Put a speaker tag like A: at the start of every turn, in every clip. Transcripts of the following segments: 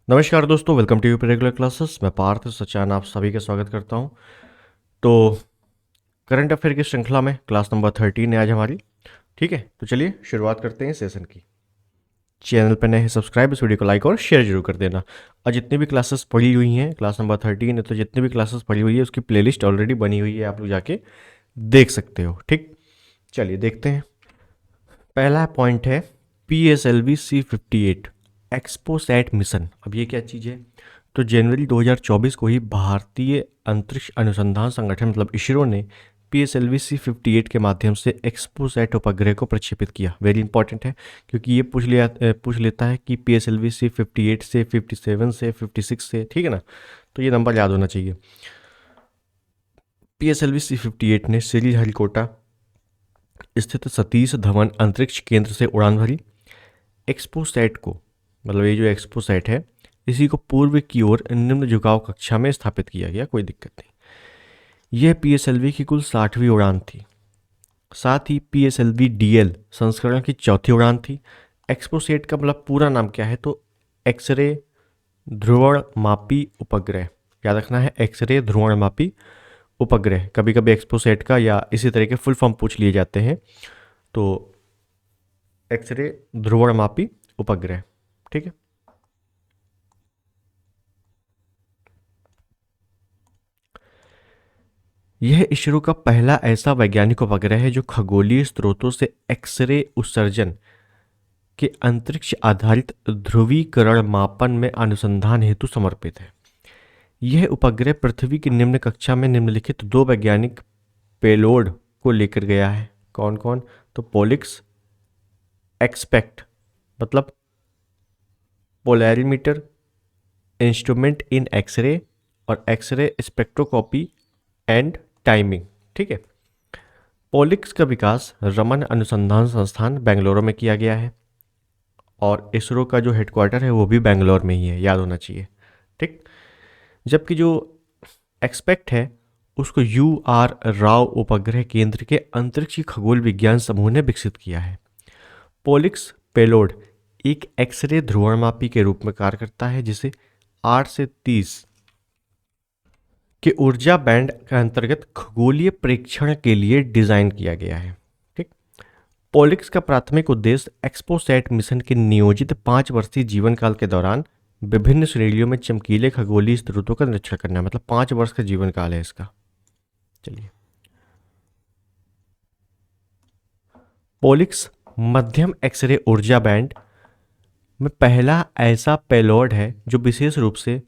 A: नमस्कार दोस्तों, welcome to UP regular classes. मैं पार्थ सचान आप सभी का स्वागत करता हूं। तो करंट अफेयर की श्रृंखला में क्लास नंबर 13 है आज हमारी। ठीक है, तो चलिए शुरुआत करते हैं सेशन की। चैनल पर नए हैं सब्सक्राइब, इस वीडियो को लाइक और शेयर जरूर कर देना। और जितनी भी क्लासेस पढ़ी हुई हैं, क्लास नंबर 13 है तो जितनी भी क्लासेस पढ़ी हुई है उसकी प्लेलिस्ट ऑलरेडी बनी हुई है, आप लोग जाके देख सकते हो। ठीक, चलिए देखते हैं। पहला पॉइंट है PSLV C58 एक्सपोसैट मिशन। अब ये क्या चीज़ है? तो जनवरी 2024 को ही भारतीय अंतरिक्ष अनुसंधान संगठन मतलब इसरो ने PSLV C58 के माध्यम से एक्सपोसैट उपग्रह को प्रक्षेपित किया। वेरी इंपॉर्टेंट है क्योंकि ये पूछ लेता है कि PSLV C58 से 57 से 56 से, ठीक है ना, तो ये नंबर याद होना चाहिए। PSLV C58 ने श्रीहरिकोटा स्थित सतीश धवन अंतरिक्ष केंद्र से उड़ान भरी। एक्सपोसैट को, मतलब ये जो एक्सपोसैट है, इसी को पूर्व की ओर निम्न झुकाव कक्षा में स्थापित किया गया, कोई दिक्कत नहीं। यह PSLV की कुल 60वीं उड़ान थी। साथ ही PSLV DL संस्करण की चौथी उड़ान थी। एक्सपोसैट का मतलब पूरा नाम क्या है? तो एक्सरे ध्रुवणमापी उपग्रह, याद रखना है, एक्सरे ध्रुवणमापी उपग्रह। कभी कभी एक्सपोसैट का या इसी तरह के फुल फॉर्म पूछ लिए जाते हैं, तो एक्सरे ध्रुवणमापी उपग्रह। ठीक है, यह इसरो का पहला ऐसा वैज्ञानिक उपग्रह है जो खगोलीय स्रोतों से एक्सरे उत्सर्जन के अंतरिक्ष आधारित ध्रुवीकरण मापन में अनुसंधान हेतु समर्पित है। यह उपग्रह पृथ्वी की निम्न कक्षा में निम्नलिखित दो वैज्ञानिक पेलोड को लेकर गया है। कौन कौन? तो पोलिक्स एक्सपेक्ट मतलब पोलैरिमीटर इंस्ट्रूमेंट इन एक्सरे, और एक्सरे स्पेक्ट्रोस्कोपी एंड टाइमिंग। ठीक है, पोलिक्स का विकास रमन अनुसंधान संस्थान बेंगलुरु में किया गया है और इसरो का जो हेडक्वार्टर है वो भी बेंगलोर में ही है, याद होना चाहिए। ठीक, जबकि जो एक्सपेक्ट है उसको UR राव उपग्रह केंद्र के अंतरिक्ष खगोल विज्ञान समूह ने विकसित किया है। पोलिक्स पेलोड एक एक्सरे ध्रुवणमापी के रूप में कार्य करता है जिसे 8 से 30 के ऊर्जा बैंड के अंतर्गत खगोलीय प्रेक्षण के लिए डिजाइन किया गया है। ठीक, पोलिक्स का प्राथमिक उद्देश्य एक्सपोसैट मिशन के नियोजित 5 वर्षीय जीवन काल के दौरान विभिन्न श्रेणियों में चमकीले खगोलीय स्रोतों का निरीक्षण करना है। मतलब 5 वर्ष का जीवन काल है इसका। चलिए, पोलिक्स मध्यम एक्सरे ऊर्जा बैंड में पहला ऐसा पेलोड है जो विशेष रूप से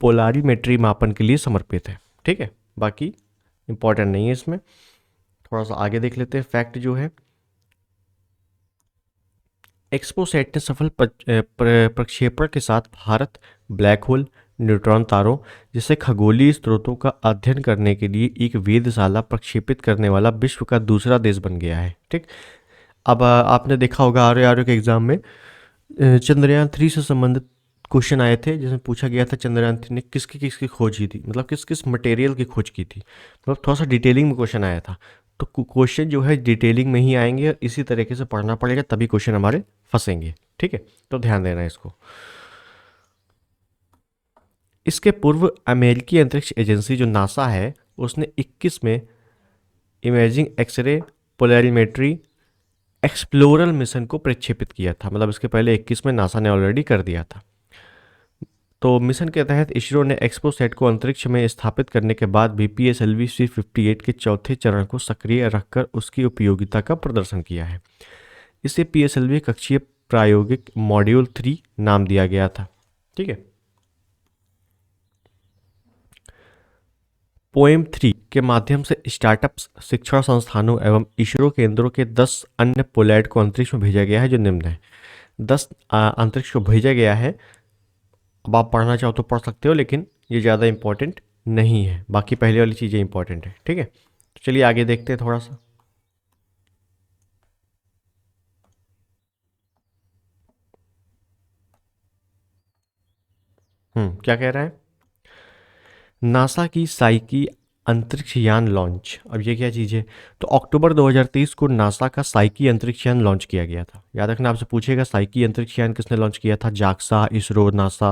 A: पोलारीमेट्री मापन के लिए समर्पित है। ठीक है, बाकी इंपॉर्टेंट नहीं है इसमें, थोड़ा सा आगे देख लेते हैं। फैक्ट जो है, एक्सपोसैट ने सफल प्रक्षेपण के साथ भारत ब्लैक होल, न्यूट्रॉन तारों जैसे खगोलीय स्रोतों का अध्ययन करने के लिए एक वेधशाला प्रक्षेपित करने वाला विश्व का दूसरा देश बन गया है। ठीक, अब आपने देखा होगा आर के एग्जाम में चंद्रयान 3 से संबंधित क्वेश्चन आए थे जिसमें पूछा गया था चंद्रयान 3 ने किसकी किसकी खोज की थी, मतलब किस किस मटेरियल की खोज की थी। मतलब थोड़ा सा डिटेलिंग में क्वेश्चन आया था। तो क्वेश्चन जो है डिटेलिंग में ही आएंगे और इसी तरीके से पढ़ना पड़ेगा, तभी क्वेश्चन हमारे फंसेंगे। ठीक है, तो ध्यान देना इसको। इसके पूर्व अमेरिकी अंतरिक्ष एजेंसी जो नासा है उसने 21 में इमेजिंग एक्सरे पोलैरिमेट्री एक्सप्लोरर मिशन को प्रक्षेपित किया था। मतलब इसके पहले 21 में नासा ने ऑलरेडी कर दिया था। तो मिशन के तहत इसरो ने एक्सपोसैट को अंतरिक्ष में स्थापित करने के बाद भी PSLV C58 के चौथे चरण को सक्रिय रखकर उसकी उपयोगिता का प्रदर्शन किया है। इसे PSLV कक्षीय प्रायोगिक मॉड्यूल 3 नाम दिया गया था। ठीक है, पोएम 3 के माध्यम से स्टार्टअप्स, शिक्षण संस्थानों एवं इसरो केंद्रों के 10 अन्य पोलैंड को अंतरिक्ष में भेजा गया है जो निम्न है। 10 अंतरिक्ष को भेजा गया है। अब आप पढ़ना चाहो तो पढ़ सकते हो, लेकिन ये ज़्यादा इंपॉर्टेंट नहीं है, बाकी पहले वाली चीज़ें इंपॉर्टेंट है। ठीक है, तो चलिए आगे देखते हैं थोड़ा सा। क्या कह रहा है? नासा की साइकी अंतरिक्ष यान लॉन्च। अब ये क्या चीज़ है? तो अक्टूबर 2023 को नासा का साइकी अंतरिक्ष यान लॉन्च किया गया था। याद रखना, आपसे पूछेगा साइकी अंतरिक्ष यान किसने लॉन्च किया था? जाक्सा, इसरो, नासा,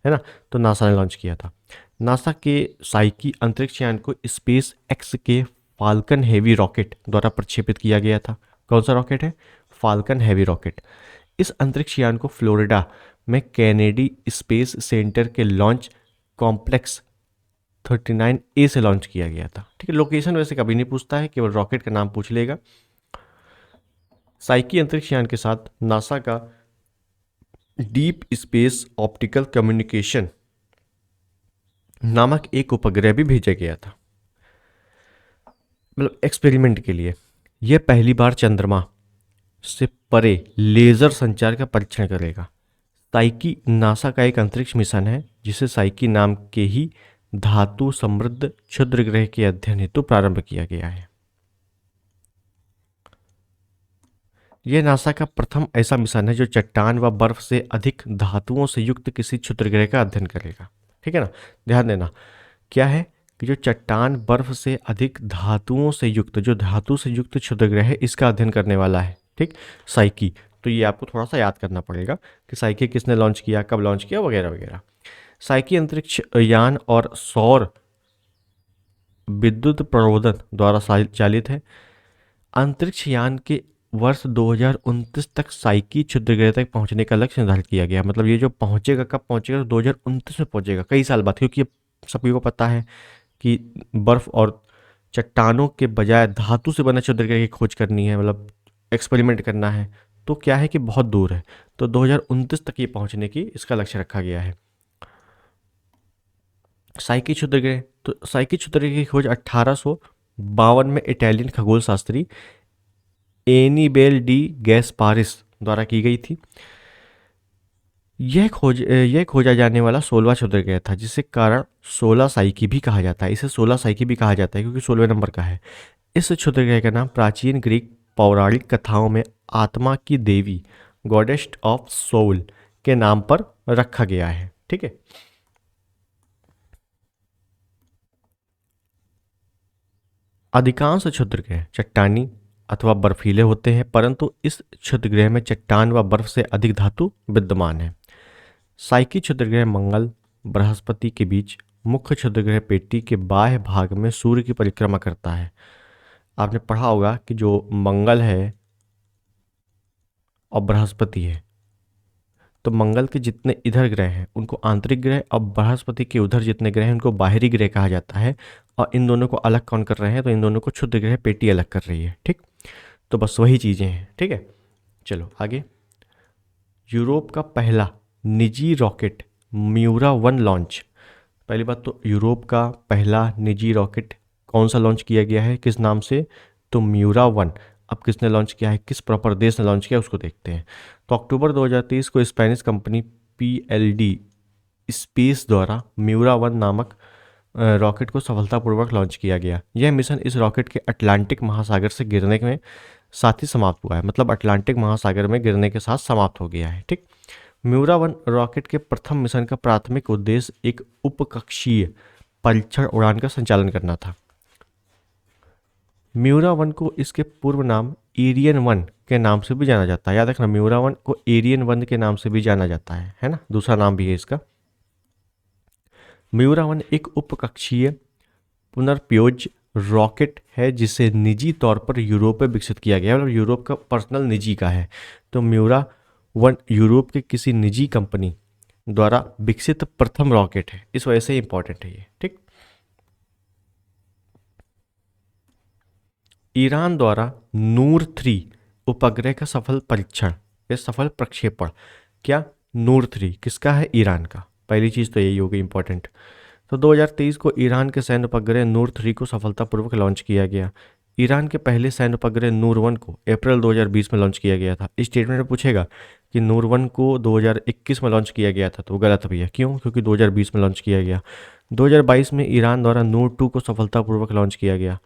A: है ना? तो नासा ने लॉन्च किया था। नासा के साइकी अंतरिक्ष यान को स्पेस एक्स के फाल्कन हेवी रॉकेट द्वारा प्रक्षेपित किया गया था। कौन सा रॉकेट है? Falcon heavy rocket. इस अंतरिक्ष यान को फ्लोरिडा में कैनेडी स्पेस सेंटर के लॉन्च कॉम्प्लेक्स 39A से लॉन्च किया गया था। ठीक है, लोकेशन वैसे कभी नहीं पूछता है, केवल रॉकेट का नाम पूछ लेगा। साइकी अंतरिक्ष यान के साथ नासा का डीप स्पेस ऑप्टिकल कम्युनिकेशन नामक एक उपग्रह भी भेजा गया था, मतलब एक्सपेरिमेंट के लिए। यह पहली बार चंद्रमा से परे लेजर संचार का परीक्षण करेगा। साइकी नासा का एक अंतरिक्ष मिशन है जिसे साइकी नाम के ही धातु समृद्ध क्षुद्र ग्रह के अध्ययन हेतु प्रारंभ किया गया है। यह नासा का प्रथम ऐसा मिशन है जो चट्टान व बर्फ से अधिक धातुओं से युक्त किसी क्षुद्र ग्रह का अध्ययन करेगा। ठीक है ना, ध्यान देना क्या है कि जो चट्टान बर्फ से अधिक धातुओं से युक्त, जो धातु से युक्त क्षुद्र ग्रह है, इसका अध्ययन करने वाला है। ठीक, साइकी। तो ये आपको थोड़ा सा याद करना पड़ेगा कि साइकी किसने लॉन्च किया, कब लॉन्च किया, वगैरह वगैरह। साइकी अंतरिक्ष यान और सौर विद्युत प्ररोधन द्वारा चालित है। अंतरिक्ष यान के वर्ष 2029 तक साइकी क्षुद्र ग्रह तक पहुंचने का लक्ष्य निर्धारित किया गया। मतलब ये जो पहुंचेगा, कब पहुंचेगा? 2029 में पहुंचेगा, कई साल बाद, क्योंकि सभी को पता है कि बर्फ और चट्टानों के बजाय धातु से बने क्षुद्र ग्रह की खोज करनी है, मतलब एक्सपेरिमेंट करना है। तो क्या है कि बहुत दूर है, तो 2029 तक ये पहुंचने की इसका लक्ष्य रखा गया है। साइकी क्षुद्र ग्रह, तो साइकी क्षुद्र ग्रह की खोज 1852 में इटालियन खगोल शास्त्री एनीबेल डी गैस्पारिस द्वारा की गई थी। यह खोजा जाने वाला 16वां क्षुद्र ग्रह था, जिसे कारण 16 साइकी भी कहा जाता है। इसे 16 साइकी भी कहा जाता है क्योंकि 16वें नंबर का है। इस क्षुद्र ग्रह का नाम प्राचीन ग्रीक पौराणिक कथाओं में आत्मा की देवी, गॉडेस ऑफ सोल, के नाम पर रखा गया है। ठीक है, अधिकांश क्षुद्रग्रह चट्टानी अथवा बर्फीले होते हैं, परंतु इस क्षुद्रग्रह में चट्टान व बर्फ से अधिक धातु विद्यमान है। साइकी क्षुद्रग्रह मंगल, बृहस्पति के बीच मुख्य क्षुद्रग्रह पेटी के बाह्य भाग में सूर्य की परिक्रमा करता है। आपने पढ़ा होगा कि जो मंगल है और बृहस्पति है, तो मंगल के जितने इधर ग्रह हैं उनको आंतरिक ग्रह, और बृहस्पति के उधर जितने ग्रह हैं उनको बाहरी ग्रह कहा जाता है। और इन दोनों को अलग कौन कर रहे हैं? तो इन दोनों को क्षुद्र ग्रह पेटी अलग कर रही है। ठीक, तो बस वही चीज़ें हैं। ठीक है, चलो आगे। यूरोप का पहला निजी रॉकेट म्यूरा-1 लॉन्च। पहली बात तो यूरोप का पहला निजी रॉकेट कौन सा लॉन्च किया गया है, किस नाम से? तो म्यूरा-1। अब किसने लॉन्च किया है, किस प्रॉपर देश ने लॉन्च किया, उसको देखते हैं। तो अक्टूबर 2023 को स्पेनिश कंपनी PLD स्पेस द्वारा म्यूरा-1 नामक रॉकेट को सफलतापूर्वक लॉन्च किया गया। यह मिशन इस रॉकेट के अटलांटिक महासागर से गिरने में साथ ही समाप्त हुआ है, मतलब अटलांटिक महासागर में गिरने के साथ समाप्त हो गया है। ठीक, म्यूरा-1 रॉकेट के प्रथम मिशन का प्राथमिक उद्देश्य एक उपकक्षीय परीक्षण उड़ान का संचालन करना था। म्यूरा-1 को इसके पूर्व नाम एरियन-1 के नाम से भी जाना जाता है। याद रखना, म्यूरा-1 को एरियन-1 के नाम से भी जाना जाता है ना, दूसरा नाम भी है इसका। म्यूरा-1 एक उपकक्षीय पुनर्प्योज रॉकेट है जिसे निजी तौर पर यूरोप में विकसित किया गया है, मतलब यूरोप का पर्सनल निजी का है। तो म्यूरा-1 यूरोप के किसी निजी कंपनी द्वारा विकसित प्रथम रॉकेट है, इस वजह से इंपॉर्टेंट है ये। ठीक, ईरान द्वारा नूर-3 उपग्रह का सफल परीक्षण या सफल प्रक्षेपण। क्या? नूर-3 किसका है? ईरान का। पहली चीज़ तो यही होगी इंपॉर्टेंट। तो 2023 को ईरान के सैन्य उपग्रह नूर-3 को सफलतापूर्वक लॉन्च किया गया। ईरान के पहले सैन्य उपग्रह नूर-1 को अप्रैल 2020 में लॉन्च किया गया था। इस स्टेटमेंट में पूछेगा कि नूर-1 को 2021 में लॉन्च किया गया था, तो गलत भैया। क्यों? क्योंकि 2020 में लॉन्च किया गया। 2022 में ईरान द्वारा नूर-2 को सफलतापूर्वक लॉन्च किया गया,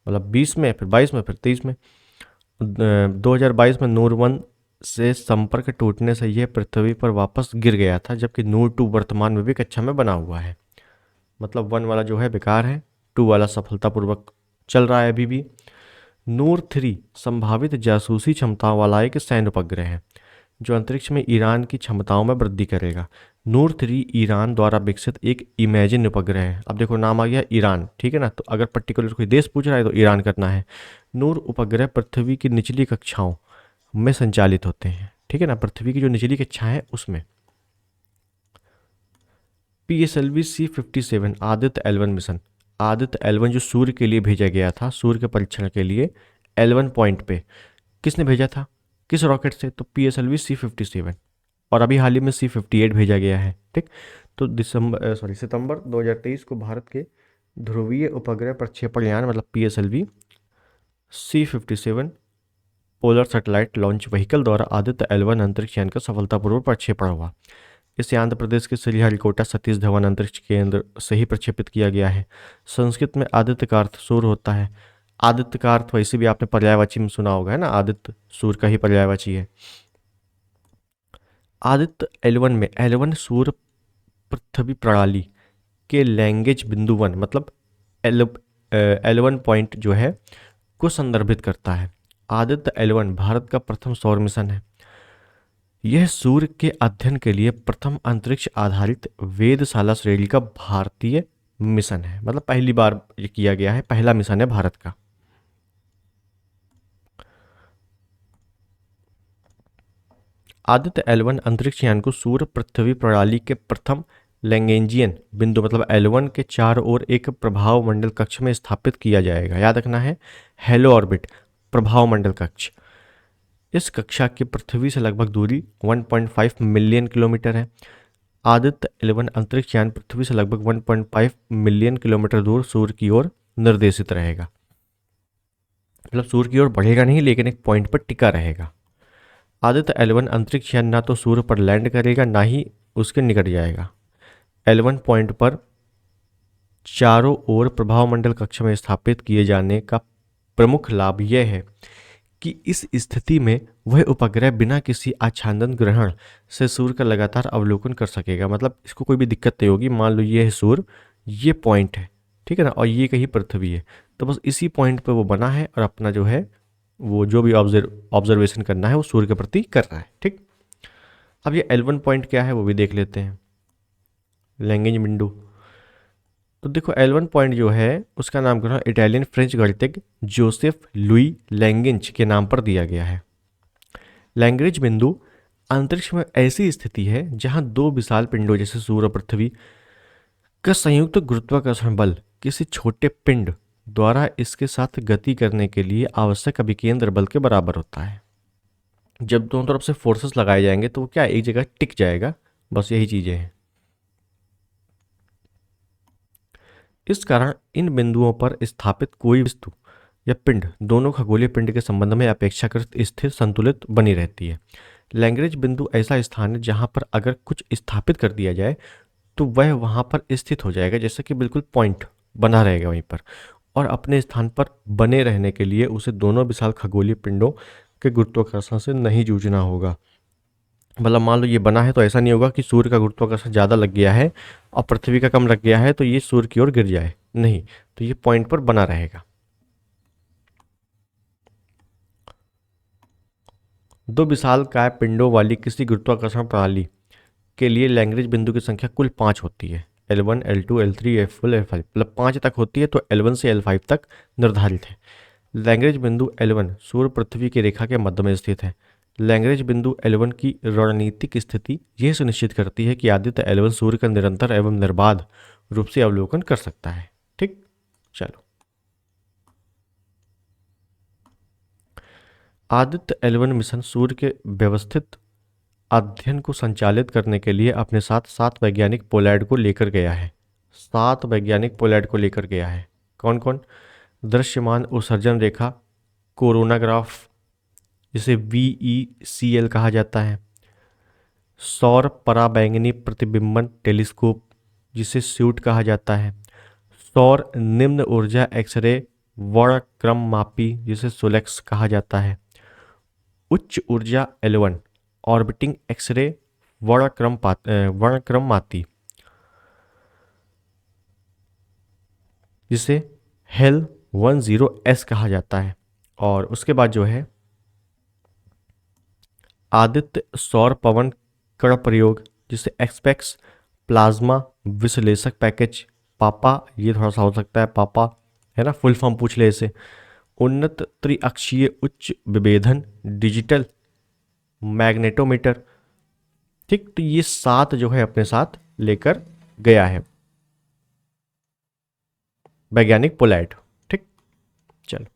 A: मतलब 20 में, फिर 22 में, फिर 23 में। 2022 में नूर-1 से संपर्क टूटने से यह पृथ्वी पर वापस गिर गया था, जबकि नूर-2 वर्तमान में भी कक्षा में बना हुआ है। मतलब 1 वाला जो है बेकार है, 2 वाला सफलतापूर्वक चल रहा है अभी भी। नूर 3 संभावित जासूसी क्षमताओं वाला एक सैन्य उपग्रह है जो अंतरिक्ष में ईरान की क्षमताओं में वृद्धि करेगा। नूर 3 ईरान द्वारा विकसित एक इमेजिन उपग्रह है। अब देखो नाम आ गया ईरान, ठीक है ना, तो अगर पर्टिकुलर कोई देश पूछ रहा है तो ईरान करना है। नूर उपग्रह पृथ्वी की निचली कक्षाओं में संचालित होते हैं, ठीक है ना, पृथ्वी की जो निचली कक्षाएं हैं उसमें। PSLV C57 Aditya L1 mission, Aditya L1 जो सूर्य के लिए भेजा गया था, सूर्य के परीक्षण के लिए L1 पॉइंट पे किसने भेजा था, किस रॉकेट से, तो PSLV C57। और अभी हाल ही में C58 भेजा गया है, ठीक। तो सितंबर 2023 को भारत के ध्रुवीय उपग्रह प्रक्षेपण यान मतलब PSLV C57 polar satellite launch vehicle द्वारा आदित्य L1 अंतरिक्ष यान का सफलतापूर्वक प्रक्षेपण हुआ। इसे आंध्र प्रदेश के श्रीहरिकोटा सतीश धवन अंतरिक्ष केंद्र से ही प्रक्षेपित किया गया है। संस्कृत में आदित्य का अर्थ सूर्य होता है। आदित्य का अर्थ वैसे भी आपने पर्यायवाची में सुना होगा, है ना, आदित्य सूर्य का ही पर्यायवाची है। आदित्य L1 में L1 सूर्य पृथ्वी प्रणाली के लैंग्वेज बिंदु 1 मतलब L1 पॉइंट जो है को संदर्भित करता है। आदित्य L1 भारत का प्रथम सौर मिशन है। यह सूर्य के अध्ययन के लिए प्रथम अंतरिक्ष आधारित वेधशाला श्रेणी का भारतीय मिशन है, मतलब पहली बार ये किया गया है, पहला मिशन है भारत का। आदित्य L1 अंतरिक्ष यान को सूर्य पृथ्वी प्रणाली के प्रथम लैंग्वेजियन बिंदु मतलब L1 के चारों ओर एक प्रभाव मंडल कक्ष में स्थापित किया जाएगा। याद रखना है, हेलो ऑर्बिट प्रभाव मंडल कक्ष। इस कक्षा की पृथ्वी से लगभग दूरी 1.5 मिलियन किलोमीटर है। आदित्य L1 अंतरिक्ष यान पृथ्वी से लगभग 1.5 मिलियन किलोमीटर दूर सूर्य की ओर निर्देशित रहेगा, मतलब सूर्य की ओर बढ़ेगा नहीं लेकिन एक पॉइंट पर टिका रहेगा। आदित्य L1 अंतरिक्ष यान ना तो सूर्य पर लैंड करेगा ना ही उसके निकट जाएगा। L1 पॉइंट पर चारों ओर प्रभाव मंडल कक्ष में स्थापित किए जाने का प्रमुख लाभ यह है कि इस स्थिति में वह उपग्रह बिना किसी आच्छादन ग्रहण से सूर्य का लगातार अवलोकन कर सकेगा। मतलब इसको कोई भी दिक्कत नहीं होगी। मान लो ये है सूर्य, ये पॉइंट है, ठीक है ना, और ये कहीं पृथ्वी है, तो बस इसी पॉइंट पे वो बना है और अपना जो है वो जो भी ऑब्जर्वेशन करना है वो सूर्य के प्रति कर रहा है, ठीक। अब ये L1 पॉइंट क्या है वो भी देख लेते हैं, लैंग्वेज बिंदु। तो देखो L1 पॉइंट जो है उसका नामकरण इटालियन फ्रेंच गणितज्ञ जोसेफ लुई लैंगिंज के नाम पर दिया गया है। लैंग्वेज बिंदु अंतरिक्ष में ऐसी स्थिति है जहां दो विशाल पिंडों जैसे सूर्य और पृथ्वी का संयुक्त गुरुत्वाकर्षण बल किसी छोटे पिंड द्वारा इसके साथ गति करने के लिए आवश्यक अभिकेंद्र बल के बराबर होता है। जब दोनों तरफ से फोर्सेस लगाए जाएंगे तो वो क्या एक जगह टिक जाएगा, बस यही चीजें हैं। इस कारण इन बिंदुओं पर स्थापित कोई वस्तु या पिंड दोनों खगोलीय पिंड के संबंध में अपेक्षाकृत स्थिर संतुलित बनी रहती है। लैंग्वेज बिंदु ऐसा स्थान है जहां पर अगर कुछ स्थापित कर दिया जाए तो वह वहां पर स्थित हो जाएगा, जैसे कि बिल्कुल पॉइंट बना रहेगा वहीं पर, और अपने स्थान पर बने रहने के लिए उसे दोनों विशाल खगोलीय पिंडों के गुरुत्वाकर्षण से नहीं जूझना होगा। मतलब मान लो ये बना है तो ऐसा नहीं होगा कि सूर्य का गुरुत्वाकर्षण ज़्यादा लग गया है और पृथ्वी का कम लग गया है तो ये सूर्य की ओर गिर जाए, नहीं, तो ये पॉइंट पर बना रहेगा। दो विशालकाय पिंडों वाली किसी गुरुत्वाकर्षण प्रणाली के लिए लैंग्वेज बिंदु की संख्या कुल 5 होती है। L1, L2, L3, F4, L5 मतलब 5 तक होती है, तो L1 से L5 तक निर्धारित है। लैंग्वेज बिंदु L1 सूर्य पृथ्वी की रेखा के मध्य में स्थित है। लैंग्वेज बिंदु L1 की रणनीतिक स्थिति यह सुनिश्चित करती है कि आदित्य L1 सूर्य का निरंतर एवं निर्बाध रूप से अवलोकन कर सकता है, ठीक। चलो, आदित्य L1 मिशन सूर्य के व्यवस्थित अध्ययन को संचालित करने के लिए अपने साथ 7 वैज्ञानिक पोलैंड को लेकर गया है। 7 वैज्ञानिक पोलैंड को लेकर गया है। कौन कौन? दृश्यमान उत्सर्जन रेखा कोरोनाग्राफ जिसे VECL कहा जाता है, सौर पराबैंगनी प्रतिबिंबन टेलीस्कोप जिसे स्यूट कहा जाता है, सौर निम्न ऊर्जा एक्सरे वर्णक्रममापी जिसे सोलेक्स कहा जाता है, उच्च ऊर्जा L1 ऑर्बिटिंग एक्सरे वर्णक्रममाती जिसे हेल 10S कहा जाता है। और उसके बाद जो है आदित्य सौर पवन कण प्रयोग, जिसे एक्सपेक्स प्लाज्मा विश्लेषक पैकेज, पापा, ये थोड़ा सा हो सकता है पापा, है ना, फुल फॉर्म पूछ ले इसे। उन्नत त्रिअक्षीय उच्च विभेदन डिजिटल मैग्नेटोमीटर। ठीक, तो ये 7 जो है अपने साथ लेकर गया है वैज्ञानिक पोलैंड। ठीक, चलो।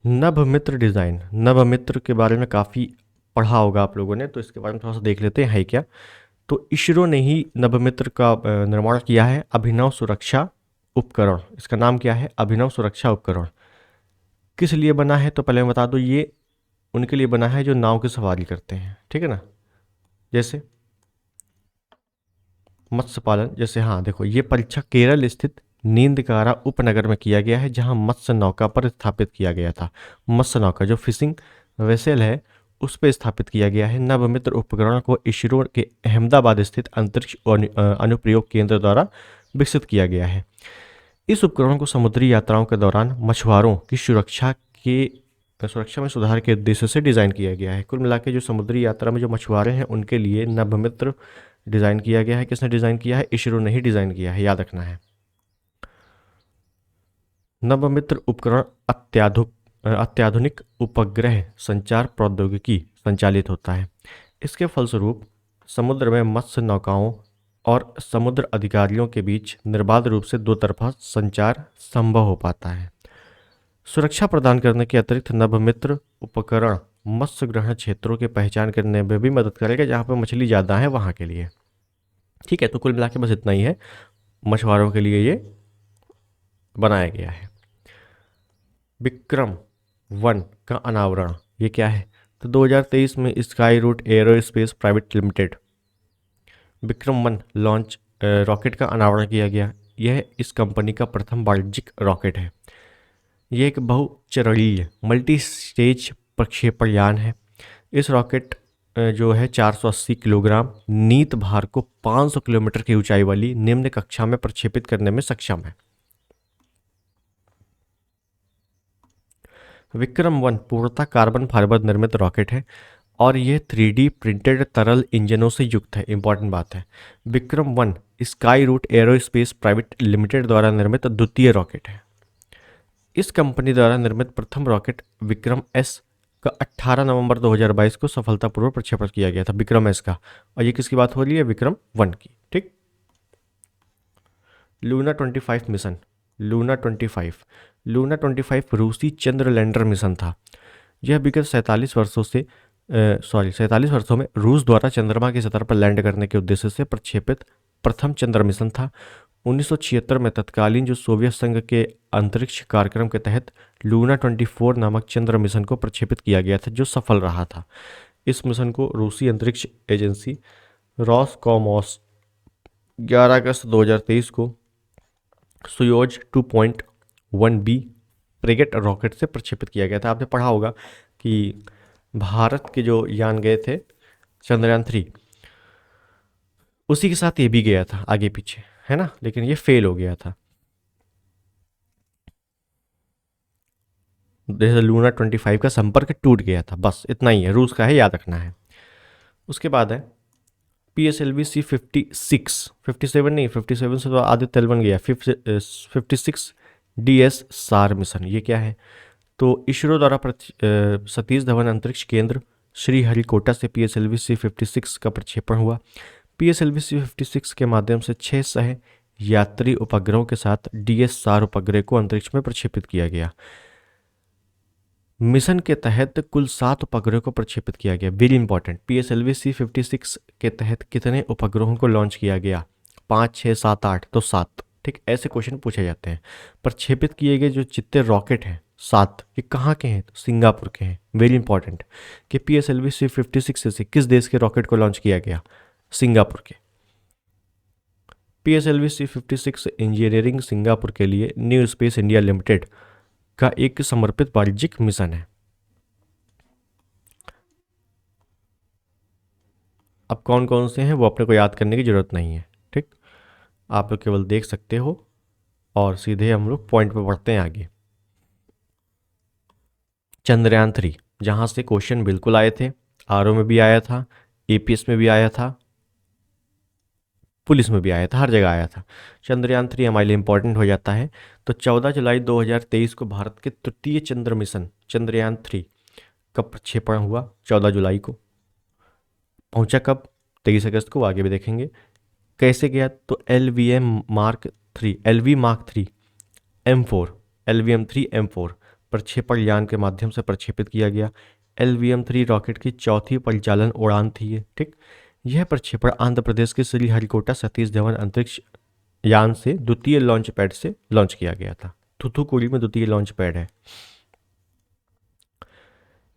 A: नभमित्र डिज़ाइन, नभमित्र के बारे में काफ़ी पढ़ा होगा आप लोगों ने, तो इसके बारे में थोड़ा सा देख लेते हैं है क्या। तो इसरो ने ही नभमित्र का निर्माण किया है। अभिनव सुरक्षा उपकरण, इसका नाम क्या है, अभिनव सुरक्षा उपकरण। किस लिए बना है, तो पहले मैं बता दूं, ये उनके लिए बना है जो नाव की सवारी करते हैं, ठीक है ना, जैसे मत्स्य पालन। जैसे हाँ देखो, ये परीक्षा केरल स्थित नींदकारा उपनगर में किया गया है, जहां मत्स्य नौका पर स्थापित किया गया था। मत्स्य नौका जो फिशिंग वेसल है उस पर स्थापित किया गया है। नवमित्र उपकरण को इसरो के अहमदाबाद स्थित अंतरिक्ष अनुप्रयोग केंद्र द्वारा विकसित किया गया है। इस उपकरण को समुद्री यात्राओं के दौरान मछुआरों की सुरक्षा में सुधार के उद्देश्य से डिज़ाइन किया गया है। कुल मिला के जो समुद्री यात्रा में जो मछुआरे हैं उनके लिए नभमित्र डिज़ाइन किया गया है। किसने डिज़ाइन किया है, इसरो ने ही डिज़ाइन किया है, याद रखना है। नवमित्र उपकरण अत्याधुनिक उपग्रह संचार प्रौद्योगिकी संचालित होता है। इसके फलस्वरूप समुद्र में मत्स्य नौकाओं और समुद्र अधिकारियों के बीच निर्बाध रूप से दो तरफा संचार संभव हो पाता है। सुरक्षा प्रदान करने के अतिरिक्त नभमित्र उपकरण मत्स्य ग्रहण क्षेत्रों की पहचान करने में भी मदद करेगा, जहाँ पर मछली ज़्यादा है वहाँ के लिए। ठीक है, तो कुल मिला के बस इतना ही है, मछुआरों के लिए ये बनाया गया है। विक्रम 1 का अनावरण, ये क्या है, तो 2023 में Skyroot aerospace private limited Vikram 1 launch rocket का अनावरण किया गया। यह इस कंपनी का प्रथम वाणिज्यिक रॉकेट है। यह एक बहुचरणीय मल्टी स्टेज प्रक्षेपण यान है। इस रॉकेट जो है 480 किलोग्राम नीत भार को 500 किलोमीटर की ऊंचाई वाली निम्न कक्षा में प्रक्षेपित करने में सक्षम है। विक्रम 1 पूर्णतः कार्बन फाइबर निर्मित रॉकेट है और यह 3D प्रिंटेड तरल इंजनों से युक्त है। इंपॉर्टेंट बात है, Vikram 1 Skyroot aerospace private limited द्वारा निर्मित द्वितीय रॉकेट है। इस कंपनी द्वारा निर्मित प्रथम रॉकेट विक्रम-S का 18 नवंबर 2022 को सफलतापूर्वक प्रक्षेपण किया गया था, विक्रम-S का। और ये किसकी बात हो रही है, विक्रम 1 की। ठीक, लूना 25 मिशन, लूना 25 रूसी चंद्र लैंडर मिशन था। यह विगत 47 वर्षों में रूस द्वारा चंद्रमा की सतह पर लैंड करने के उद्देश्य से प्रक्षेपित प्रथम चंद्र मिशन था। 1976 में तत्कालीन जो सोवियत संघ के अंतरिक्ष कार्यक्रम के तहत लूना 24 नामक चंद्र मिशन को प्रक्षेपित किया गया था, जो सफल रहा था। इस मिशन को रूसी अंतरिक्ष एजेंसी रॉसकॉमॉस 11 अगस्त 2023 को सुयोज 2.1B फ्रिगेट रॉकेट से प्रक्षेपित किया गया था। आपने पढ़ा होगा कि भारत के जो यान गए थे चंद्रयान 3, उसी के साथ ये भी गया था आगे पीछे, है ना, लेकिन ये फेल हो गया था। जैसे लूना 25 का संपर्क टूट गया था, बस इतना ही है, रूस का है, याद रखना है। उसके बाद है PSLV C56, 57 नहीं, 57 से तो आदित्य L1 गया, 56 DS सार मिशन। ये क्या है, तो इसरो द्वारा सतीश धवन अंतरिक्ष केंद्र श्रीहरिकोटा से PSLV C56 का प्रक्षेपण हुआ। PSLV C56 के माध्यम से 6 सह यात्री उपग्रहों के साथ DS सार उपग्रह को अंतरिक्ष में प्रक्षेपित किया गया। मिशन के तहत कुल 7 उपग्रहों को प्रक्षेपित किया गया। वेरी इंपॉर्टेंट, PSLV C56 के तहत कितने उपग्रहों को लॉन्च किया गया, 5, 6, 7, 8, तो 7। ठीक, ऐसे क्वेश्चन पूछे जाते हैं। प्रक्षेपित किए गए जो जितने रॉकेट हैं 7, ये कहाँ के हैं, तो सिंगापुर के हैं। वेरी इंपॉर्टेंट कि PSLV C56 से किस देश के रॉकेट को लॉन्च किया गया, सिंगापुर के। PSLV C56 इंजीनियरिंग सिंगापुर के लिए न्यू स्पेस इंडिया लिमिटेड का एक समर्पित वाणिज्यिक मिशन है। अब कौन कौन से हैं वो अपने को याद करने की जरूरत नहीं है। ठीक, आप लोग केवल देख सकते हो और सीधे हम लोग पॉइंट पे बढ़ते हैं आगे। चंद्रयान 3, जहाँ से क्वेश्चन बिल्कुल आए थे, आरओ में भी आया था, एपीएस में भी आया था, पुलिस में भी आया था, हर जगह आया था। चंद्रयान 3 हमारे लिए इंपॉर्टेंट हो जाता है। तो 14 जुलाई 2023 को भारत के तृतीय चंद्र मिशन चंद्रयान 3 का प्रक्षेपण हुआ। 14 जुलाई को पहुंचा कब? 23 अगस्त को। आगे भी देखेंगे कैसे गया। तो LV Mark 3 प्रक्षेपण यान के माध्यम से प्रक्षेपित किया गया। LVM-3 रॉकेट की चौथी परिचालन उड़ान थी ये, ठीक। यह प्रक्षेपण आंध्र प्रदेश के श्रीहरिकोटा सतीश धवन अंतरिक्ष यान से द्वितीय लॉन्च पैड से लॉन्च किया गया था। थूथुकुडी में द्वितीय लॉन्च पैड है।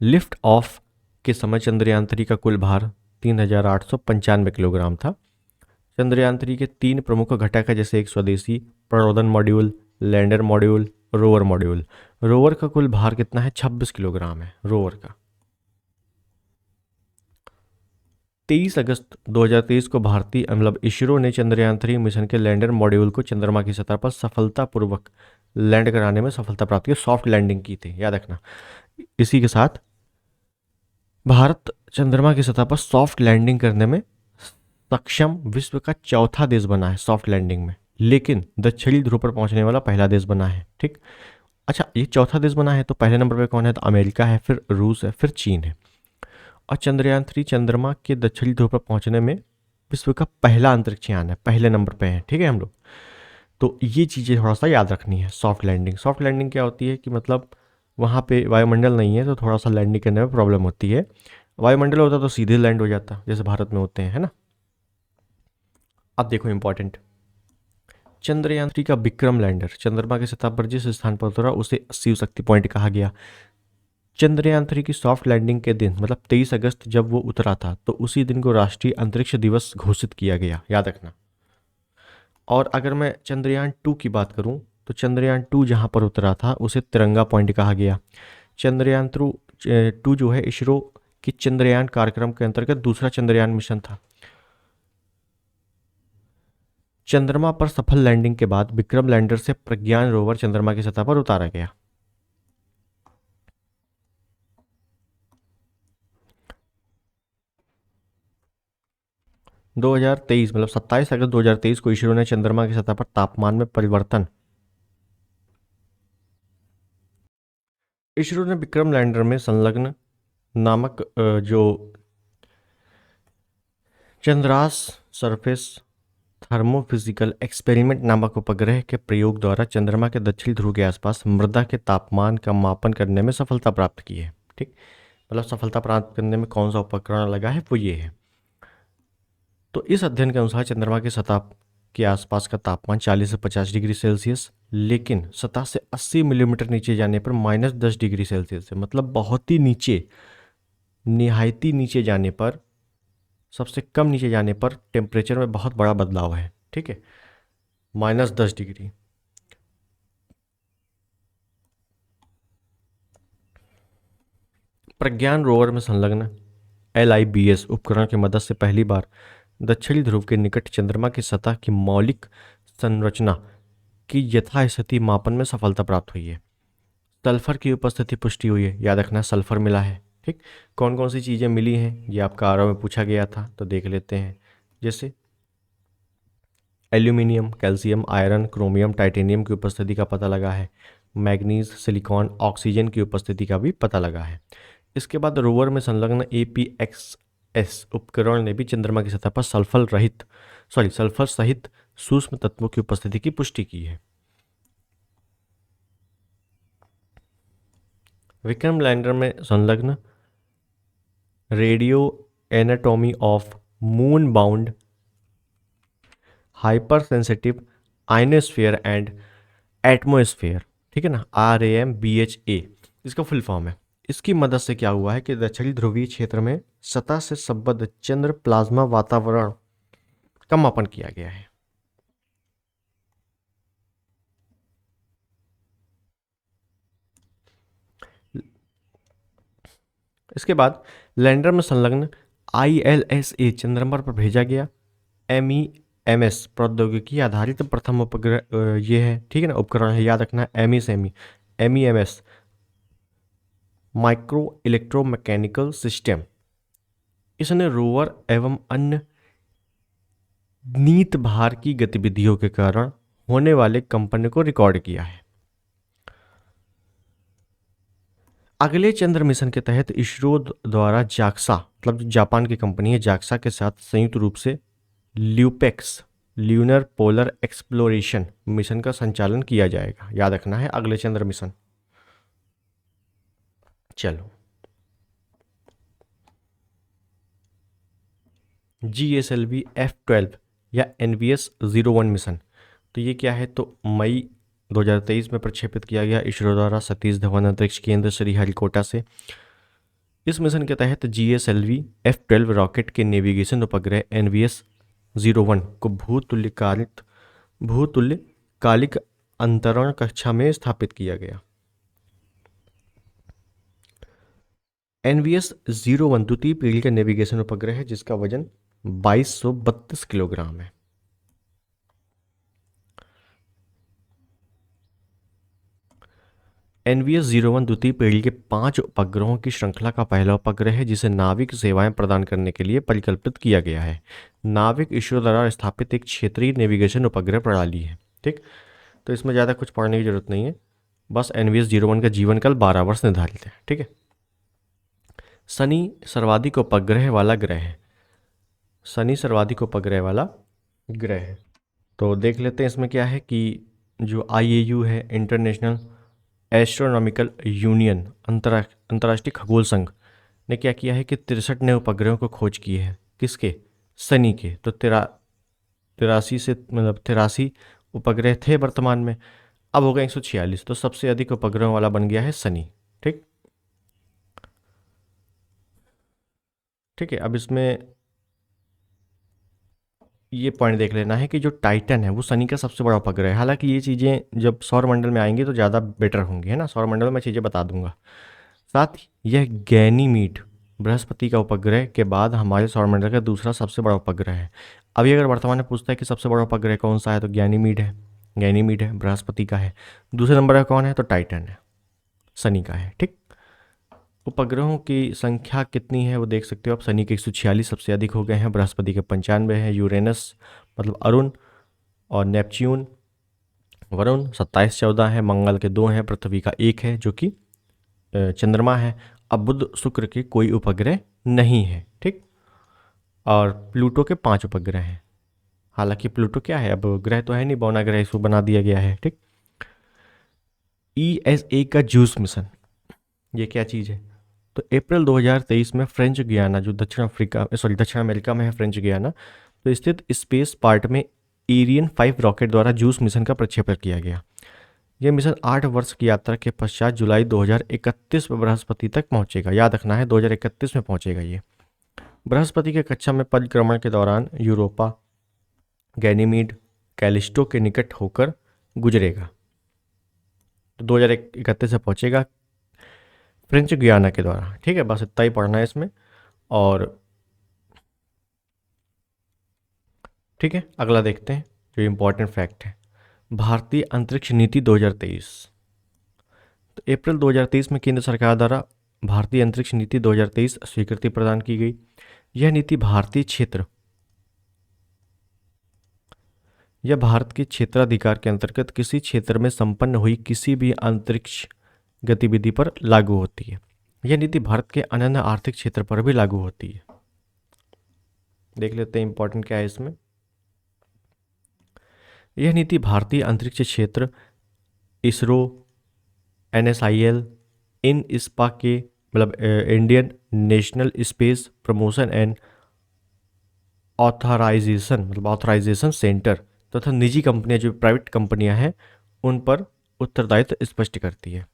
A: लिफ्ट ऑफ के समय चंद्रयान 3 का कुल भार 3,895 किलोग्राम था। चंद्रयान 3 के 3 प्रमुख घटक है, जैसे एक स्वदेशी प्ररोदन module, lander module, rover module. Rover का कुल भार कितना है? 26 किलोग्राम है रोवर का। 23 अगस्त 2023 को भारतीय मतलब इसरो ने चंद्रयान 3 मिशन के लैंडर मॉड्यूल को चंद्रमा की सतह पर सफलतापूर्वक लैंड कराने में सफलता प्राप्त की, सॉफ्ट लैंडिंग की थी, याद रखना। इसी के साथ भारत चंद्रमा की सतह पर सॉफ्ट लैंडिंग करने में सक्षम विश्व का चौथा देश बना है सॉफ्ट लैंडिंग में, लेकिन दक्षिणी ध्रुव पर पहुंचने वाला पहला देश बना है, ठीक। अच्छा, ये चौथा देश बना है तो पहले नंबर पे कौन है? तो अमेरिका है, फिर रूस है, फिर चीन है। और चंद्रयान 3 चंद्रमा के दक्षिणी ध्रुव पर पहुंचने में विश्व का पहला अंतरिक्ष यान है, पहले नंबर पे है, ठीक है हम लोग। तो ये चीज़ें थोड़ा सा याद रखनी है। सॉफ्ट लैंडिंग, सॉफ्ट लैंडिंग क्या होती है कि मतलब वहाँ पे वायुमंडल नहीं है तो थोड़ा सा लैंडिंग करने में प्रॉब्लम होती है। वायुमंडल होता तो सीधे लैंड हो जाता, जैसे भारत में होते हैं, है ना। अब देखो इंपॉर्टेंट, चंद्रयान 3 का विक्रम लैंडर चंद्रमा की सतह पर जिस स्थान पर उतरा उसे शिव शक्ति पॉइंट कहा गया। चंद्रयान 3 की सॉफ्ट लैंडिंग के दिन मतलब 23 अगस्त जब वो उतरा था तो उसी दिन को राष्ट्रीय अंतरिक्ष दिवस घोषित किया गया, याद रखना। और अगर मैं चंद्रयान 2 की बात करूं तो चंद्रयान 2 जहां पर उतरा था उसे तिरंगा पॉइंट कहा गया। चंद्रयान 2 जो है इसरो की चंद्रयान कार्यक्रम के अंतर्गत दूसरा चंद्रयान मिशन था। चंद्रमा पर सफल लैंडिंग के बाद विक्रम लैंडर से प्रज्ञान रोवर चंद्रमा की सतह पर उतारा गया। दो हजार तेईस मतलब 27 अगस्त 2023 को इसरो ने चंद्रमा की सतह पर तापमान में परिवर्तन, इसरो ने विक्रम लैंडर में संलग्न नामक जो चंद्रास सरफेस थर्मोफिजिकल एक्सपेरिमेंट नामक उपग्रह के प्रयोग द्वारा चंद्रमा के दक्षिणी ध्रुव के आसपास मृदा के तापमान का मापन करने में सफलता प्राप्त की है, ठीक। मतलब सफलता प्राप्त करने में कौन सा उपकरण लगा है वो ये है। तो इस अध्ययन के अनुसार चंद्रमा की सतह के आसपास का तापमान 40 से 50 डिग्री सेल्सियस, लेकिन सतह से 80 मिलीमीटर नीचे जाने पर -10 डिग्री सेल्सियस है। मतलब बहुत ही नीचे, निहायती नीचे जाने पर, सबसे कम नीचे जाने पर टेम्परेचर में बहुत बड़ा बदलाव है, ठीक है, -10 डिग्री। प्रज्ञान रोवर में संलग्न LIBS उपकरण की मदद से पहली बार दक्षिणी ध्रुव के निकट चंद्रमा की सतह की मौलिक संरचना की यथास्थिति मापन में सफलता प्राप्त हुई है। सल्फर की उपस्थिति पुष्टि हुई है, याद रखना सल्फर मिला है, ठीक। कौन कौन सी चीज़ें मिली हैं ये आपका आरओ में पूछा गया था, तो देख लेते हैं। जैसे aluminium, calcium, iron, chromium, titanium की उपस्थिति का पता लगा है। मैग्नीज, सिलिकॉन, ऑक्सीजन की उपस्थिति का भी पता लगा है। इसके बाद रोवर में संलग्न APXS उपकरण ने भी चंद्रमा की सतह पर सल्फर सहित सूक्ष्म तत्वों की उपस्थिति की पुष्टि की है। विक्रम लैंडर में संलग्न radio anatomy of moon bound hyper sensitive ionosphere and atmosphere, ठीक है ना, RAMBHA इसका फुल फॉर्म है। इसकी मदद से क्या हुआ है कि दक्षिणी ध्रुवीय क्षेत्र में सतह से संबद्ध चंद्र प्लाज्मा वातावरण का मापन किया गया है। इसके बाद लैंडर में संलग्न ILSA चंद्रमा पर भेजा गया MS प्रौद्योगिकी आधारित प्रथम उपग्रह ये है, ठीक है ना, उपकरण है, याद रखना है। MEMS micro electromechanical system. इसने रोवर एवं अन्य नीत भार की गतिविधियों के कारण होने वाले कंपन को रिकॉर्ड किया है। अगले चंद्र मिशन के तहत इसरो द्वारा जाक्सा, मतलब जापान की कंपनी है, जाक्सा के साथ संयुक्त रूप से LUPEX lunar polar exploration mission का संचालन किया जाएगा। याद रखना है, अगले चंद्र मिशन। चलो, GSLV F12 या NVS 01 मिशन, तो ये क्या है, तो मई 2023 में प्रक्षेपित किया गया इसरो द्वारा सतीश धवन अंतरिक्ष केंद्र श्रीहरिकोटा से। इस मिशन के तहत GSLV F12 रॉकेट के नेविगेशन उपग्रह NVS 01 को भूतुल्यकालिक अंतरण कक्षा में स्थापित किया गया। NVS 01 द्वितीय पीढ़ी का नेविगेशन उपग्रह है जिसका वजन 2232 किलोग्राम है। NVS 01 द्वितीय पीढ़ी के 5 उपग्रहों की श्रृंखला का पहला उपग्रह है जिसे नाविक सेवाएं प्रदान करने के लिए परिकल्पित किया गया है। नाविक इसरो द्वारा स्थापित एक क्षेत्रीय नेविगेशन उपग्रह प्रणाली है। ठीक, तो इसमें ज़्यादा कुछ पढ़ने की जरूरत नहीं है, बस NVS 01 का जीवन काल 12 वर्ष निर्धारित है। ठीक है, शनि सर्वाधिक उपग्रह वाला ग्रह है। शनि सर्वाधिक उपग्रह वाला ग्रह है, तो देख लेते हैं इसमें क्या है कि जो IAU है, इंटरनेशनल एस्ट्रोनॉमिकल यूनियन, अंतर्राष्ट्रीय खगोल संघ ने क्या किया है कि 63 नए उपग्रहों को खोज की है। किसके? शनि के। तो 83 उपग्रह थे वर्तमान में, अब हो गए 146, तो सबसे अधिक उपग्रहों वाला बन गया है शनि। ठीक ठीक है, अब इसमें ये पॉइंट देख लेना है कि जो टाइटन है वो शनि का सबसे बड़ा उपग्रह है। हालांकि ये चीज़ें जब सौरमंडल में आएंगी तो ज़्यादा बेटर होंगी, है ना, सौरमंडल में चीज़ें बता दूंगा। साथ ही यह गैनीमीड बृहस्पति का उपग्रह के बाद हमारे सौरमंडल का दूसरा सबसे बड़ा उपग्रह है। अभी अगर वर्तमान में पूछता है कि सबसे बड़ा उपग्रह कौन सा है, तो गैनीमीड है, बृहस्पति का है। दूसरे नंबर पर कौन है, तो टाइटन है, शनि का है। ठीक, उपग्रहों की संख्या कितनी है वो देख सकते हो आप। शनि के 146 सबसे अधिक हो गए हैं, बृहस्पति के 95 है, यूरेनस मतलब अरुण और नेपच्यून वरुण 27-14 है, मंगल के 2 हैं, पृथ्वी का 1 है जो कि चंद्रमा है। अब बुध शुक्र के कोई उपग्रह नहीं है। ठीक, और प्लूटो के 5 उपग्रह हैं। हालांकि प्लूटो क्या है, अब ग्रह तो है नहीं, बौना ग्रह इसको बना दिया गया है। ठीक, ESA का जूस मिशन, ये क्या चीज़ है, तो अप्रैल 2023 में फ्रेंच गियाना, जो दक्षिण अमेरिका में है फ्रेंच गियाना, तो स्थित स्पेस पार्ट में एरियन 5 रॉकेट द्वारा जूस मिशन का प्रक्षेपण किया गया। यह मिशन 8 वर्ष की यात्रा के पश्चात जुलाई 2031 में बृहस्पति तक पहुंचेगा। याद रखना है, 2031 में पहुंचेगा ये। बृहस्पति के कक्षा में परिक्रमण के दौरान यूरोपा, गैनीमीड, कैलिस्टो के निकट होकर गुजरेगा। तो 2031 से पहुंचेगा फ्रेंच गुयाना के द्वारा। ठीक है, बस इतना ही पढ़ना है इसमें। और ठीक है, अगला देखते हैं जो इम्पोर्टेंट फैक्ट है, भारतीय अंतरिक्ष नीति 2023। तो अप्रैल 2023 में केंद्र सरकार द्वारा भारतीय अंतरिक्ष नीति 2023 स्वीकृति प्रदान की गई। यह नीति भारत के क्षेत्राधिकार के अंतर्गत किसी क्षेत्र में संपन्न हुई किसी भी अंतरिक्ष गतिविधि पर लागू होती है। यह नीति भारत के अनन्य आर्थिक क्षेत्र पर भी लागू होती है। देख लेते हैं इंपॉर्टेंट क्या है इसमें। यह नीति भारतीय अंतरिक्ष क्षेत्र, इसरो, NSIL, INSPA के मतलब Indian National Space Promotion and Authorisation Centre तथा निजी कंपनियां, जो प्राइवेट कंपनियां हैं, उन पर उत्तरदायित्व स्पष्ट करती है।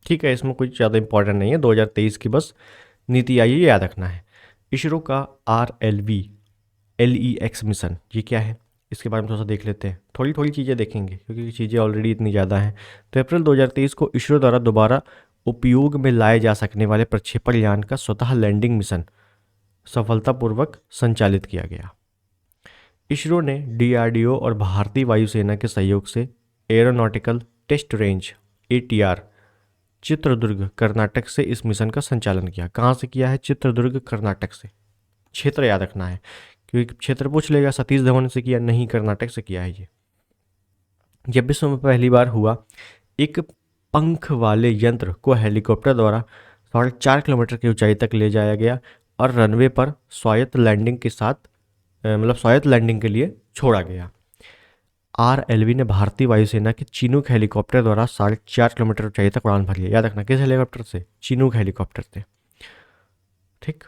A: ठीक है, इसमें कुछ ज़्यादा इंपॉर्टेंट नहीं है, 2023 की बस नीति आई है, याद रखना है। इसरो का RLV LEX मिशन, ये क्या है, इसके बारे में थोड़ा सा देख लेते हैं। थोड़ी चीज़ें देखेंगे क्योंकि चीज़ें ऑलरेडी इतनी ज़्यादा हैं। तो अप्रैल 2023 को इसरो द्वारा दोबारा उपयोग में लाए जा सकने वाले प्रक्षेपण यान का स्वतः लैंडिंग मिशन सफलतापूर्वक संचालित किया गया। इसरो ने डीआरडीओ और भारतीय वायुसेना के सहयोग से aeronautical test range ATR Chitradurga Karnataka से इस मिशन का संचालन किया। कहाँ से किया है? चित्रदुर्ग कर्नाटक से। क्षेत्र याद रखना है क्योंकि क्षेत्र पूछ लेगा। सतीश धवन से किया नहीं, कर्नाटक से किया है ये। जब विश्व में पहली बार हुआ, एक पंख वाले यंत्र को हेलीकॉप्टर द्वारा 4.5 किलोमीटर की ऊंचाई तक ले जाया गया और रनवे पर स्वायत्त लैंडिंग के साथ स्वायत्त लैंडिंग के लिए छोड़ा गया। RLV ने भारतीय वायुसेना के चिनूक हेलीकॉप्टर द्वारा 4.5 किलोमीटर ऊंचाई तक उड़ान भरी है। याद रखना किस हेलीकॉप्टर से? चिनूक हेलीकॉप्टर से। ठीक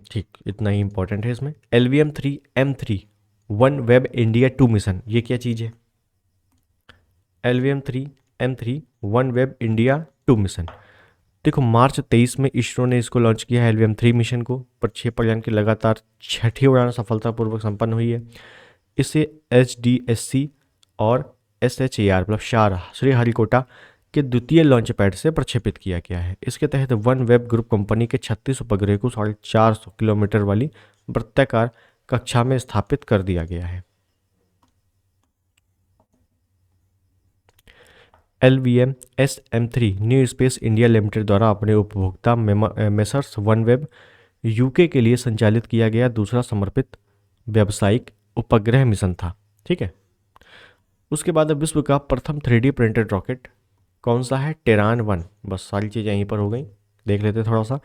A: ठीक, इतना ही इंपॉर्टेंट है इसमें। LVM-3 one web India 2 mission, ये क्या चीज़ है? LVM-3 one web India 2 mission. देखो मार्च 23 में इसरो ने इसको लॉन्च किया है LVM-3 मिशन को। प्रक्षेपण यान की लगातार 6ठी उड़ान सफलतापूर्वक संपन्न हुई है। इसे HDSC और SHAR शार श्रीहरिकोटा के द्वितीय लॉन्च पैड से प्रक्षेपित किया गया है। इसके तहत वन वेब ग्रुप कंपनी के 36 उपग्रह को 450 किलोमीटर वाली वृत्ताकार कक्षा में स्थापित कर दिया गया है। LVM-SM-3 new space India limited द्वारा अपने उपभोक्ता मेसर्स वन वेब UK के लिए संचालित किया गया दूसरा समर्पित व्यावसायिक उपग्रह मिशन था। ठीक है, उसके बाद अब विश्व का प्रथम 3D प्रिंटेड रॉकेट कौन सा है? टेरान 1। बस सारी चीज़ें यहीं पर हो गई, देख लेते थोड़ा सा।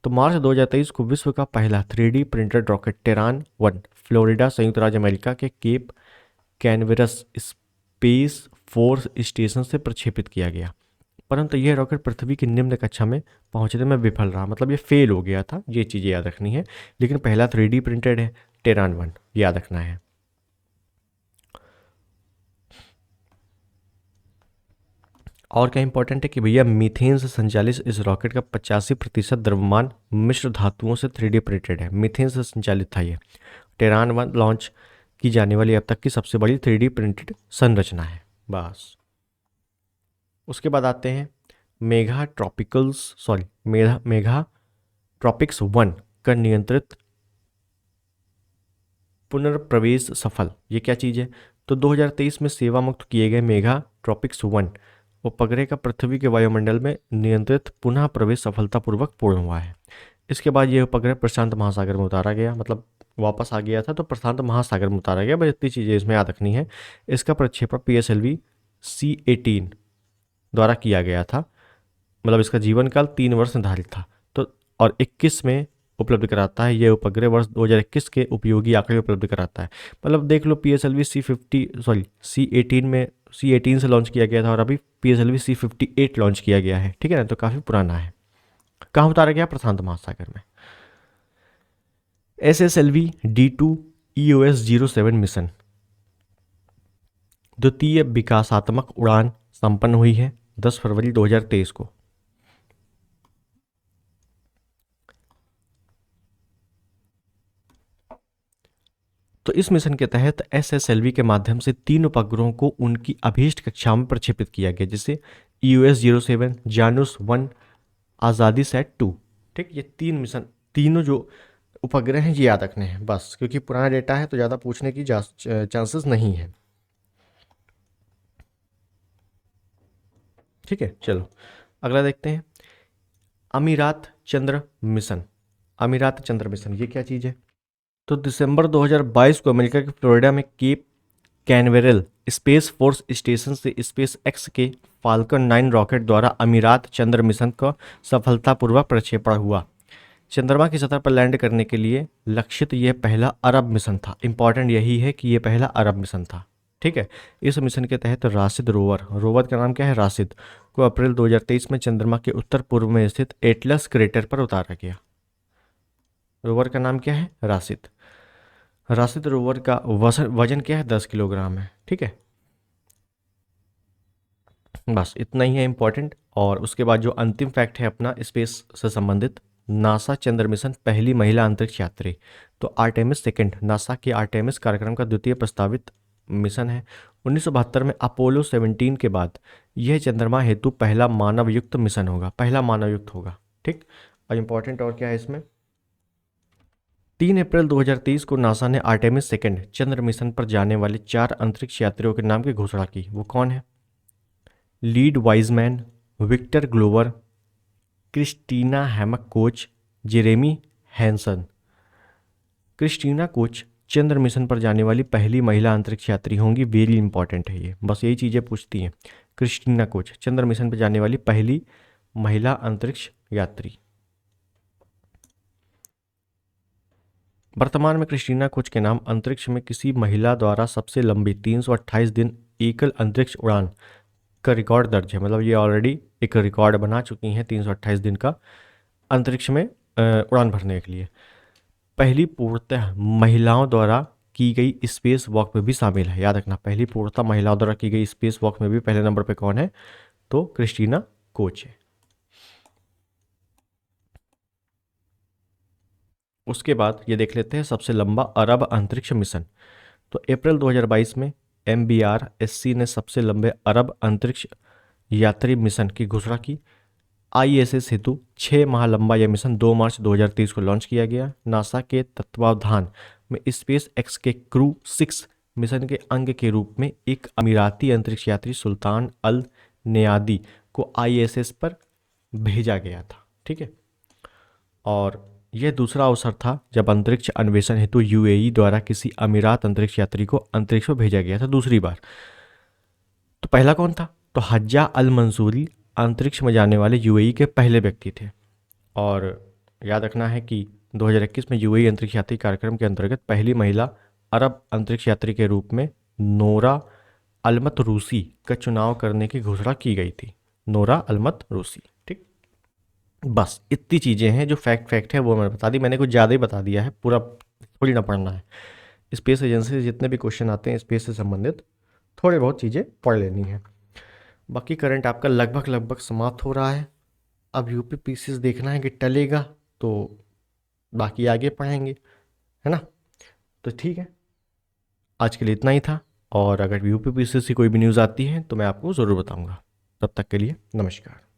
A: तो मार्च 2023 को विश्व का पहला 3D printed rocket terrain 1 Florida संयुक्त राज्य अमेरिका के केप कैनवेरस स्पेस फोर्स स्टेशन से प्रक्षेपित किया गया, परंतु यह रॉकेट पृथ्वी की निम्न कक्षा में पहुंचने में विफल रहा। मतलब ये फेल हो गया था, ये चीज़ें याद रखनी है। लेकिन पहला 3D प्रिंटेड है टेरान 1, याद रखना है। और क्या इंपॉर्टेंट है कि भैया मीथेन से संचालित इस रॉकेट का 85% द्रव्यमान मिश्र धातुओं से 3D प्रिंटेड है। मीथेन से संचालित था ये। टेरान 1 लॉन्च की जाने वाली अब तक की सबसे बड़ी 3D प्रिंटेड संरचना है। बस उसके बाद आते हैं मेगा ट्रॉपिक्स 1 का नियंत्रित पुनर्प्रवेश सफल। ये क्या चीज़ है? तो 2023 में सेवा मुक्त किए गए मेगा ट्रॉपिक्स 1 उपग्रह का पृथ्वी के वायुमंडल में नियंत्रित पुनः प्रवेश सफलतापूर्वक पूर्ण हुआ है। इसके बाद यह उपग्रह प्रशांत महासागर में उतारा गया, मतलब वापस आ गया था तो प्रशांत महासागर में उतारा गया। बस इतनी चीज़ें इसमें याद रखनी है। इसका प्रक्षेपण PSLV C-18 द्वारा किया गया था। मतलब इसका जीवन काल 3 वर्ष निर्धारित था। तो और 21 में उपलब्ध कराता है। यह उपग्रह वर्ष 2021 के उपयोगी आंकड़े उपलब्ध कराता है। मतलब देख लो PSLV C-18 से लॉन्च किया गया था और अभी PSLV C-58 लॉन्च किया गया है। ठीक है ना, तो काफ़ी पुराना है। कहाँ उतारा गया? प्रशांत महासागर में। SSLV D2 EOS-07 मिशन द्वितीय विकासात्मक उड़ान संपन्न हुई है 10 फरवरी 2023 को। तो इस मिशन के तहत SSLV के माध्यम से 3 उपग्रहों को उनकी अभीष्ट कक्षाओं में प्रक्षेपित किया गया, जैसे EOS-07, जानुस 1, आज़ादी सैट 2। ठीक, ये 3 मिशन, तीनों जो उपग्रह हैं ये याद रखने हैं बस, क्योंकि पुराना डेटा है तो ज़्यादा पूछने की चांसेस नहीं है। ठीक है, चलो अगला देखते हैं। अमीरात चंद्र मिशन। अमीरात चंद्र मिशन ये क्या चीज़ है? तो दिसंबर 2022 को अमेरिका के फ्लोरिडा में Cape Canaveral space force station से स्पेस एक्स के फाल्कन 9 रॉकेट द्वारा अमीरात चंद्र मिशन का सफलतापूर्वक प्रक्षेपण हुआ। चंद्रमा की सतह पर लैंड करने के लिए लक्षित यह पहला अरब मिशन था। इंपॉर्टेंट यही है कि यह पहला अरब मिशन था। ठीक है, इस मिशन के तहत राशिद रोवर का नाम क्या है? राशिद को अप्रैल 2023 में चंद्रमा के उत्तर पूर्व में स्थित एटलस क्रेटर पर उतारा गया। रोवर का नाम क्या है? राशिद। राशिद रोवर का वजन क्या है? 10 किलोग्राम है। ठीक है, बस इतना ही है इंपॉर्टेंट। और उसके बाद जो अंतिम फैक्ट है अपना स्पेस से संबंधित, नासा चंद्र मिशन पहली महिला अंतरिक्ष यात्री। तो आर्टेमिस 2 नासा के आर्टेमिस कार्यक्रम का द्वितीय प्रस्तावित मिशन है। 1972 में अपोलो 17 के बाद यह चंद्रमा हेतु पहला मानवयुक्त मिशन होगा, पहला मानवयुक्त होगा। ठीक, और इम्पॉर्टेंट और क्या है इसमें, 3 अप्रैल 2023 को नासा ने आर्टेमिस सेकंड चंद्र मिशन पर जाने वाले 4 अंतरिक्ष यात्रियों के नाम की घोषणा की। वो कौन है? Reid Wiseman, Victor Glover, Christina Hammock Koch, Jeremy Hansen. Christina Koch चंद्र मिशन पर जाने वाली पहली महिला अंतरिक्ष यात्री होंगी। वेरी इंपॉर्टेंट है ये, बस यही चीज़ें पूछती हैं। क्रिस्टीना कोच चंद्र मिशन पर जाने वाली पहली महिला अंतरिक्ष यात्री। वर्तमान में क्रिस्टीना कोच के नाम अंतरिक्ष में किसी महिला द्वारा सबसे लंबी 328 दिन एकल अंतरिक्ष उड़ान का रिकॉर्ड दर्ज है। मतलब ये ऑलरेडी एक रिकॉर्ड बना चुकी हैं 328 दिन का अंतरिक्ष में उड़ान भरने के लिए। पहली पूर्णतः महिलाओं द्वारा की गई स्पेस वॉक में भी शामिल है। याद रखना, पहली पूर्णतः महिलाओं द्वारा की गई स्पेस वॉक में भी पहले नंबर पे कौन है? तो क्रिस्टीना कोच है। उसके बाद ये देख लेते हैं सबसे लंबा अरब अंतरिक्ष मिशन। तो अप्रैल 2022 में MBRSC ने सबसे लंबे अरब अंतरिक्ष यात्री मिशन की घोषणा की। ISS हेतु 6 माह लंबा यह मिशन 2 मार्च 2023 को लॉन्च किया गया। नासा के तत्वावधान में स्पेस एक्स के क्रू 6 मिशन के अंग के रूप में एक अमीराती अंतरिक्ष यात्री सुल्तान अल नेयादी को ISS पर भेजा गया था। ठीक है, और यह दूसरा अवसर था जब अंतरिक्ष अन्वेषण हेतु UAE द्वारा किसी अमीरात अंतरिक्ष यात्री को अंतरिक्ष में भेजा गया था दूसरी बार। तो पहला कौन था? तो हज्जा अल मंसूरी अंतरिक्ष में जाने वाले UAE के पहले व्यक्ति थे। और याद रखना है कि 2021 में UAE अंतरिक्ष यात्री कार्यक्रम के अंतर्गत पहली महिला अरब अंतरिक्ष यात्री के रूप में नोरा अलमत रूसी का चुनाव करने की घोषणा की गई थी। नोरा अलमत रूसी। ठीक, बस इतनी चीज़ें हैं जो फैक्ट है वो मैंने बता दी। मैंने कुछ ज़्यादा ही बता दिया है, पूरा थोड़ी ना पढ़ना है। स्पेस एजेंसी से जितने भी क्वेश्चन आते हैं स्पेस से संबंधित, थोड़े बहुत चीज़ें पढ़ लेनी है। बाकी करंट आपका लगभग समाप्त हो रहा है। अब UPPCS देखना है कि टलेगा तो बाकी आगे पढ़ेंगे, है ना। तो ठीक है, आज के लिए इतना ही था, और अगर UPPCS से कोई भी न्यूज़ आती है तो मैं आपको ज़रूर बताऊंगा। तब तक के लिए नमस्कार।